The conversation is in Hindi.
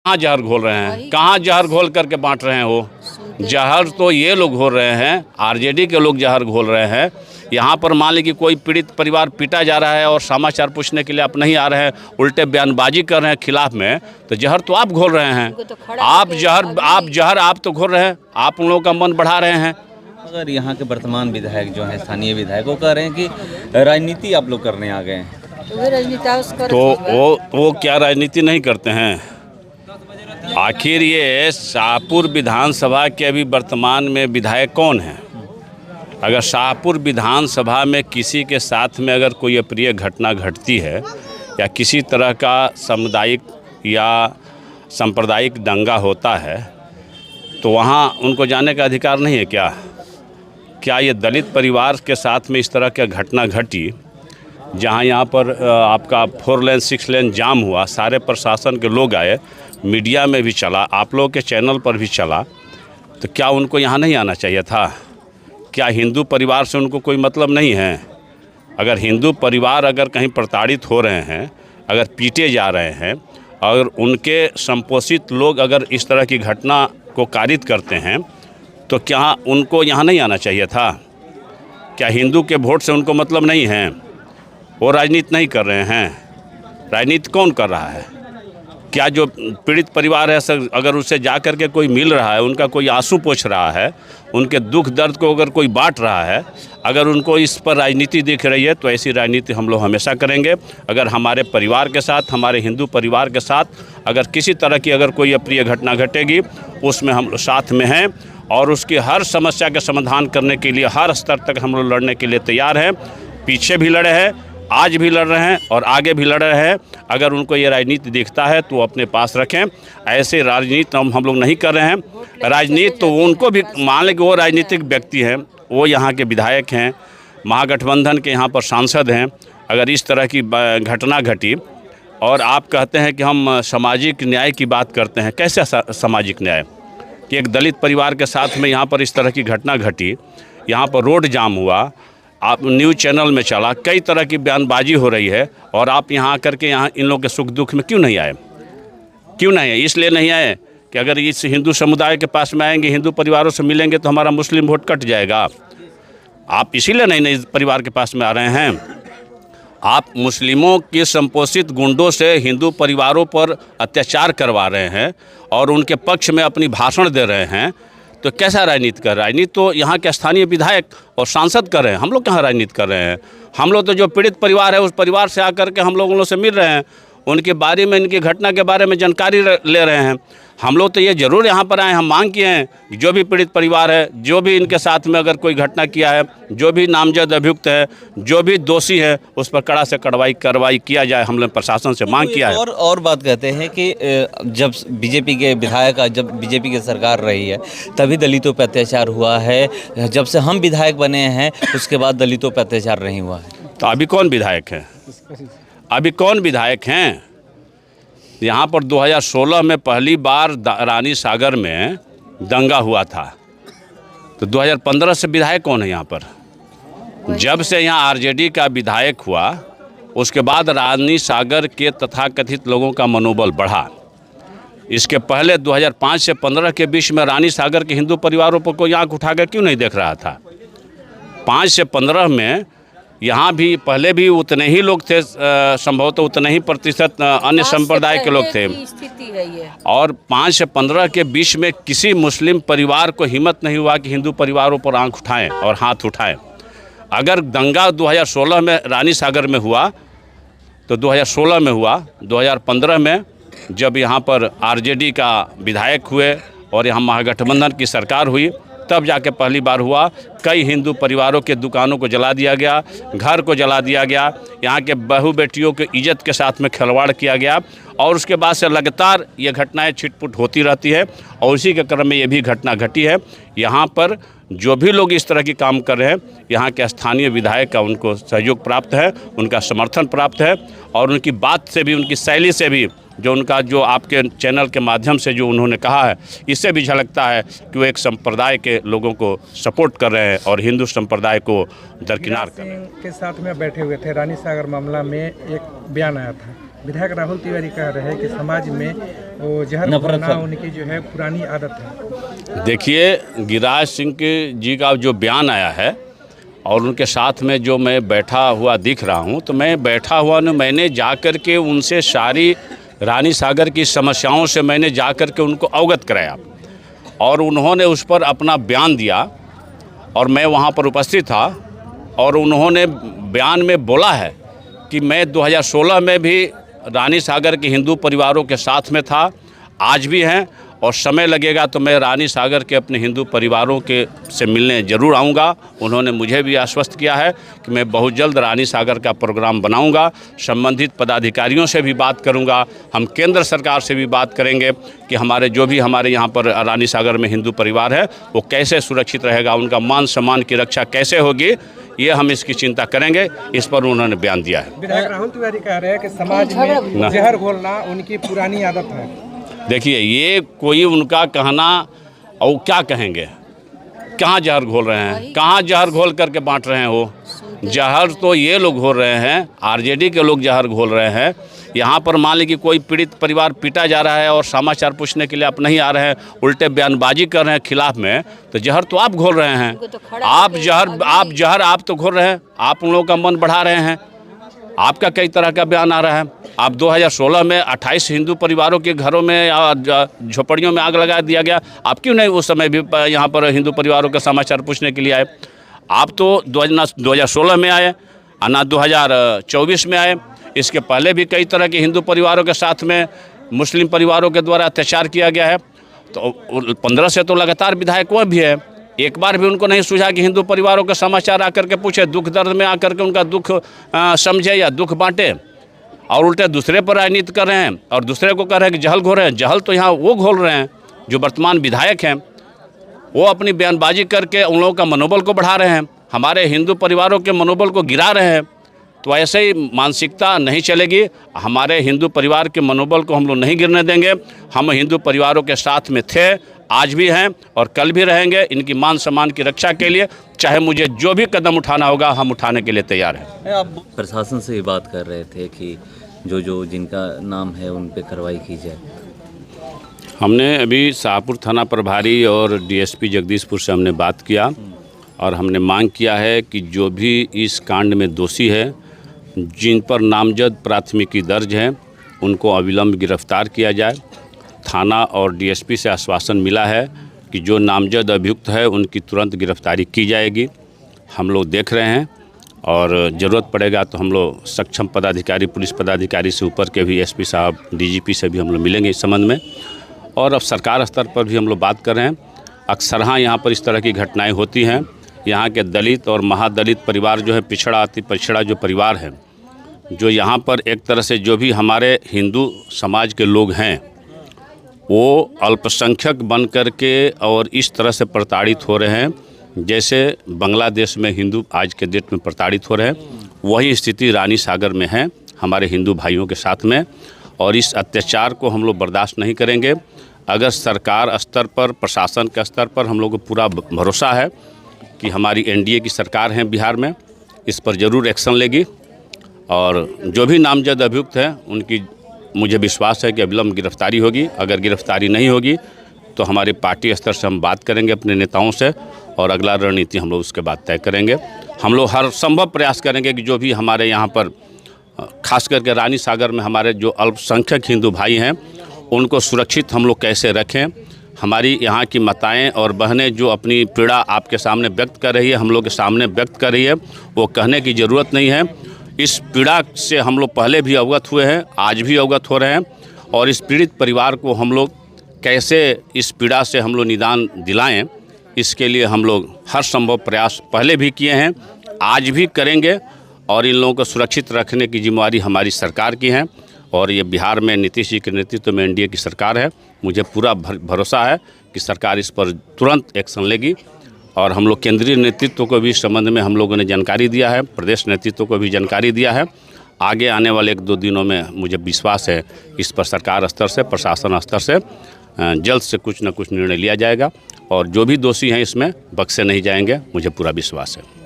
कहाँ जहर घोल रहे हैं, कहाँ जहर घोल करके बांट रहे हैं? वो जहर तो ये लोग घोल रहे हैं, आरजेडी के लोग जहर घोल रहे हैं। यहाँ पर मान लीजिए कोई पीड़ित परिवार पीटा जा रहा है और समाचार पूछने के लिए आप नहीं आ रहे हैं, उल्टे बयानबाजी कर रहे हैं खिलाफ में, तो जहर तो आप घोल रहे हैं। आप तो घोल रहे हैं, आप उन लोगों का मन बढ़ा रहे हैं। अगर यहाँ के वर्तमान विधायक जो हैं, स्थानीय विधायक, वो कह रहे हैं कि राजनीति आप लोग करने आ गए हैं, तो वो क्या राजनीति नहीं करते हैं? आखिर ये शाहपुर विधानसभा के अभी वर्तमान में विधायक कौन है? अगर शाहपुर विधानसभा में किसी के साथ में अगर कोई अप्रिय घटना घटती है या किसी तरह का सामुदायिक या सांप्रदायिक दंगा होता है, तो वहाँ उनको जाने का अधिकार नहीं है क्या? क्या ये दलित परिवार के साथ में इस तरह की घटना घटी, जहाँ यहाँ पर आपका 4 लेन 6 लेन जाम हुआ, सारे प्रशासन के लोग आए, मीडिया में भी चला, आप लोगों के चैनल पर भी चला, तो क्या उनको यहाँ नहीं आना चाहिए था? क्या हिंदू परिवार से उनको कोई मतलब नहीं है? अगर हिंदू परिवार अगर कहीं प्रताड़ित हो रहे हैं, अगर पीटे जा रहे हैं, अगर उनके संपोषित लोग अगर इस तरह की घटना को कारित करते हैं, तो क्या उनको यहाँ नहीं आना चाहिए था? क्या हिंदू के वोट से उनको मतलब नहीं है? वो राजनीति नहीं कर रहे हैं। राजनीति कौन कर रहा है? क्या जो पीड़ित परिवार है सर, अगर उससे जा कर के कोई मिल रहा है, उनका कोई आंसू पोंछ रहा है, उनके दुख दर्द को अगर कोई बांट रहा है, अगर उनको इस पर राजनीति दिख रही है, तो ऐसी राजनीति हम लोग हमेशा करेंगे। अगर हमारे परिवार के साथ, हमारे हिंदू परिवार के साथ अगर किसी तरह की अगर कोई अप्रिय घटना घटेगी, उसमें हम लोग साथ में हैं और उसकी हर समस्या के समाधान करने के लिए हर स्तर तक हम लोग लड़ने के लिए तैयार हैं। पीछे भी लड़े हैं, आज भी लड़ रहे हैं और आगे भी लड़ रहे हैं। अगर उनको ये राजनीति दिखता है तो वो अपने पास रखें। ऐसे राजनीति हम लोग नहीं कर रहे हैं। राजनीति तो उनको भी मान लें कि वो राजनीतिक व्यक्ति हैं, वो यहाँ के विधायक हैं, महागठबंधन के यहाँ पर सांसद हैं। अगर इस तरह की घटना घटी और आप कहते हैं कि हम सामाजिक न्याय की बात करते हैं, कैसे सामाजिक न्याय कि एक दलित परिवार के साथ में यहाँ पर इस तरह की घटना घटी, यहाँ पर रोड जाम हुआ, आप न्यूज़ चैनल में चला, कई तरह की बयानबाजी हो रही है और आप यहाँ आकर के यहाँ इन लोगों के सुख दुख में क्यों नहीं आए? क्यों नहीं आए? इसलिए नहीं आए कि अगर इस हिंदू समुदाय के पास में आएंगे, हिंदू परिवारों से मिलेंगे तो हमारा मुस्लिम वोट कट जाएगा। आप इसीलिए नहीं इस परिवार के पास में आ रहे हैं। आप मुस्लिमों के संपोषित गुंडों से हिंदू परिवारों पर अत्याचार करवा रहे हैं और उनके पक्ष में अपनी भाषण दे रहे हैं, तो कैसा राजनीति कर? राजनीति तो यहाँ के स्थानीय विधायक और सांसद कर रहे हैं। हम लोग कहाँ राजनीति कर रहे हैं? हम लोग तो जो पीड़ित परिवार है उस परिवार से आकर के हम लोगों से मिल रहे हैं, उनके बारे में, इनकी घटना के बारे में जानकारी ले रहे हैं। हम लोग तो ये ज़रूर यहाँ पर आए, हम मांग किए हैं कि जो भी पीड़ित परिवार है, जो भी इनके साथ में अगर कोई घटना किया है, जो भी नामजद अभियुक्त है, जो भी दोषी है, उस पर कड़ा से कार्रवाई किया जाए। हम लोग प्रशासन से मांग किया है। और बात कहते हैं कि जब बीजेपी के विधायक, जब बीजेपी की सरकार रही है, तभी दलितों पर अत्याचार हुआ है। जब से हम विधायक बने हैं उसके बाद दलितों पर अत्याचार नहीं हुआ है। तो अभी कौन विधायक है? अभी कौन विधायक हैं? यहाँ पर 2016 में पहली बार रानी सागर में दंगा हुआ था, तो 2015 से विधायक कौन है यहाँ पर? जब से यहाँ आरजेडी का विधायक हुआ, उसके बाद रानी सागर के तथाकथित लोगों का मनोबल बढ़ा। इसके पहले 2005 से 15 के बीच में रानी सागर के हिंदू परिवारों पर कोई आँख उठाकर क्यों नहीं देख रहा था? 5 से 15 में यहाँ भी पहले भी उतने ही लोग थे, संभवतः उतने ही प्रतिशत अन्य संप्रदाय के लोग थे। और 5 से 15 के बीच में किसी मुस्लिम परिवार को हिम्मत नहीं हुआ कि हिंदू परिवारों पर आंख उठाएं और हाथ उठाएं। अगर दंगा 2016 में रानी सागर में हुआ तो 2016 में हुआ, 2015 में जब यहाँ पर आरजेडी का विधायक हुए और यहाँ महागठबंधन की सरकार हुई, तब जाके पहली बार हुआ। कई हिंदू परिवारों के दुकानों को जला दिया गया, घर को जला दिया गया, यहाँ के बहू बेटियों के इज्जत के साथ में खिलवाड़ किया गया और उसके बाद से लगातार ये घटनाएं छिटपुट होती रहती है और उसी के क्रम में ये भी घटना घटी है। यहाँ पर जो भी लोग इस तरह की काम कर रहे हैं, यहाँ के स्थानीय विधायक का उनको सहयोग प्राप्त है, उनका समर्थन प्राप्त है और उनकी बात से भी, उनकी शैली से भी, जो आपके चैनल के माध्यम से जो उन्होंने कहा है, इससे भी झलकता है कि वो एक संप्रदाय के लोगों को सपोर्ट कर रहे हैं और हिंदू संप्रदाय को दरकिनार कर रहे हैं। के साथ में बैठे हुए थे। रानी सागर मामला में एक बयान आया था विधायक राहुल तिवारी कह रहे हैं कि समाज में वो जहर घोलना उनकी जो है पुरानी आदत है। देखिए, गिरिराज सिंह जी का जो बयान आया है और उनके साथ में जो मैं बैठा हुआ दिख रहा हूं, तो मैं बैठा हुआ न मैंने जाकर के उनसे सारी रानी सागर की समस्याओं से मैंने जाकर के उनको अवगत कराया और उन्होंने उस पर अपना बयान दिया और मैं वहां पर उपस्थित था और उन्होंने बयान में बोला है कि मैं 2016 में भी रानी सागर के हिंदू परिवारों के साथ में था, आज भी हैं और समय लगेगा तो मैं रानी सागर के अपने हिंदू परिवारों के से मिलने ज़रूर आऊँगा। उन्होंने मुझे भी आश्वस्त किया है कि मैं बहुत जल्द रानी सागर का प्रोग्राम बनाऊँगा, संबंधित पदाधिकारियों से भी बात करूँगा, हम केंद्र सरकार से भी बात करेंगे कि हमारे जो भी हमारे यहाँ पर रानी सागर में हिंदू परिवार है वो कैसे सुरक्षित रहेगा, उनका मान सम्मान की रक्षा कैसे होगी, ये हम इसकी चिंता करेंगे। इस पर उन्होंने बयान दिया है। विधायक राहुल तिवारी कह रहे हैं कि समाज में जहर घोलना उनकी पुरानी आदत है। देखिए, ये कोई उनका कहना और क्या कहेंगे, कहाँ जहर घोल रहे हैं, कहाँ जहर घोल करके बांट रहे हैं। वो जहर तो ये लोग घोल रहे हैं, आरजेडी के लोग जहर घोल रहे हैं। यहाँ पर मान लीजिए कि कोई पीड़ित परिवार पीटा जा रहा है और समाचार पूछने के लिए आप नहीं आ रहे हैं, उल्टे बयानबाजी कर रहे हैं खिलाफ में, तो जहर तो आप घोल रहे हैं। आप तो घोल रहे हैं, आप उन लोगों का मन बढ़ा रहे हैं। आपका कई तरह का बयान आ रहा है। आप 2016 में 28 हिंदू परिवारों के घरों में झोपड़ियों में आग लगा दिया गया, आप क्यों नहीं उस समय भी यहाँ पर हिंदू परिवारों का समाचार पूछने के लिए आए? आप तो 2016 में आए, ना 2024 में आए। इसके पहले भी कई तरह के हिंदू परिवारों के साथ में मुस्लिम परिवारों के द्वारा अत्याचार किया गया है। तो 15 से तो लगातार विधायक वो भी है, एक बार भी उनको नहीं सूझा कि हिंदू परिवारों का समाचार आकर के पूछे, दुख दर्द में आकर के उनका दुख समझे या दुख बांटे, और उल्टे दूसरे पर राजनीति कर रहे हैं और दूसरे को कह रहे हैं कि जहल घोल रहे हैं। जहल तो यहाँ वो घोल रहे हैं जो वर्तमान विधायक हैं, वो अपनी बयानबाजी करके उन लोगों का मनोबल को बढ़ा रहे हैं, हमारे हिंदू परिवारों के मनोबल को गिरा रहे हैं। तो ऐसे ही मानसिकता नहीं चलेगी। हमारे हिंदू परिवार के मनोबल को हम लोग नहीं गिरने देंगे। हम हिंदू परिवारों के साथ में थे, आज भी हैं और कल भी रहेंगे। इनकी मान सम्मान की रक्षा के लिए चाहे मुझे जो भी कदम उठाना होगा, हम उठाने के लिए तैयार हैं। आप प्रशासन से ये बात कर रहे थे कि जो जिनका नाम है उन पे कार्रवाई की जाए। हमने अभी शाहपुर थाना प्रभारी और डीएसपी जगदीशपुर से हमने बात किया और हमने मांग किया है कि जो भी इस कांड में दोषी है, जिन पर नामजद प्राथमिकी दर्ज है, उनको अविलंब गिरफ्तार किया जाए। थाना और डीएसपी से आश्वासन मिला है कि जो नामजद अभियुक्त है उनकी तुरंत गिरफ्तारी की जाएगी। हम लोग देख रहे हैं और ज़रूरत पड़ेगा तो हम लोग सक्षम पदाधिकारी, पुलिस पदाधिकारी से ऊपर के भी एसपी साहब, डीजीपी से भी हम लोग मिलेंगे इस संबंध में। और अब सरकार स्तर पर भी हम लोग बात कर रहे हैं। अक्सर यहाँ पर इस तरह की घटनाएं होती हैं। यहाँ के दलित और महादलित परिवार जो है, पिछड़ा अति पिछड़ा जो परिवार है, जो यहाँ पर एक तरह से जो भी हमारे हिंदू समाज के लोग हैं, वो अल्पसंख्यक बन कर के और इस तरह से प्रताड़ित हो रहे हैं जैसे बांग्लादेश में हिंदू आज के डेट में प्रताड़ित हो रहे हैं। वही स्थिति रानी सागर में है हमारे हिंदू भाइयों के साथ में, और इस अत्याचार को हम लोग बर्दाश्त नहीं करेंगे। अगर सरकार स्तर पर, प्रशासन के स्तर पर हम लोग को पूरा भरोसा है कि हमारी एनडीए की सरकार है बिहार में, इस पर ज़रूर एक्शन लेगी और जो भी नामजद अभियुक्त हैं उनकी मुझे विश्वास है कि अविलंब गिरफ्तारी होगी। अगर गिरफ्तारी नहीं होगी तो हमारी पार्टी स्तर से हम बात करेंगे अपने नेताओं से और अगला रणनीति हम लोग उसके बाद तय करेंगे। हम लोग हर संभव प्रयास करेंगे कि जो भी हमारे यहाँ पर खास करके रानी सागर में हमारे जो अल्पसंख्यक हिंदू भाई हैं उनको सुरक्षित हम लोग कैसे रखें। हमारी यहाँ की माताएं और बहनें जो अपनी पीड़ा आपके सामने व्यक्त कर रही है, हम लोग के सामने व्यक्त कर रही है, वो कहने की ज़रूरत नहीं है। इस पीड़ा से हम लोग पहले भी अवगत हुए हैं, आज भी अवगत हो रहे हैं, और इस पीड़ित परिवार को हम लोग कैसे इस पीड़ा से हम लोग निदान दिलाएं, इसके लिए हम लोग हर संभव प्रयास पहले भी किए हैं, आज भी करेंगे। और इन लोगों को सुरक्षित रखने की जिम्मेदारी हमारी सरकार की है और ये बिहार में नीतीश जी के नेतृत्व में एनडीए की सरकार है। मुझे पूरा भरोसा है कि सरकार इस पर तुरंत एक्शन लेगी और हम लोग केंद्रीय नेतृत्व को भी इस संबंध में हम लोगों ने जानकारी दिया है, प्रदेश नेतृत्व को भी जानकारी दिया है। आगे आने वाले 1-2 दिनों में मुझे विश्वास है इस पर सरकार स्तर से, प्रशासन स्तर से जल्द से कुछ न कुछ निर्णय लिया जाएगा और जो भी दोषी हैं इसमें बख्शे नहीं जाएंगे, मुझे पूरा विश्वास है।